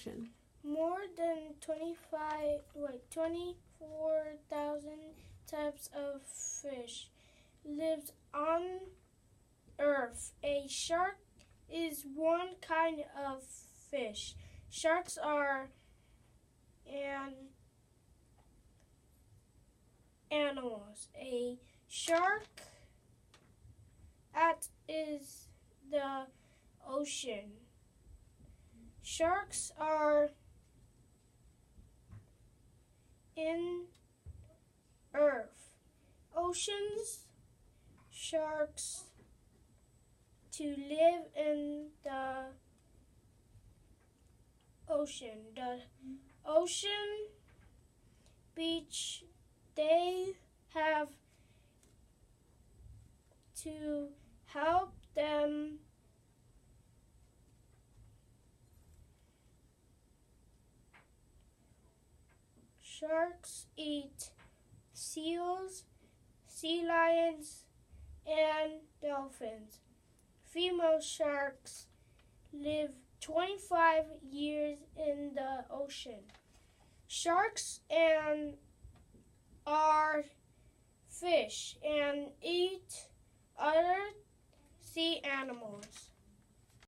ocean? More than 24,000 types of fish lives on Earth. A shark is one kind of fish. Sharks are animals. A shark is the ocean. Sharks are in Earth. Oceans, sharks to live in the ocean. The ocean beach, they have to help them sharks eat seals, sea lions, and dolphins. Female sharks live 25 years in the ocean. Sharks are fish and eat other sea animals.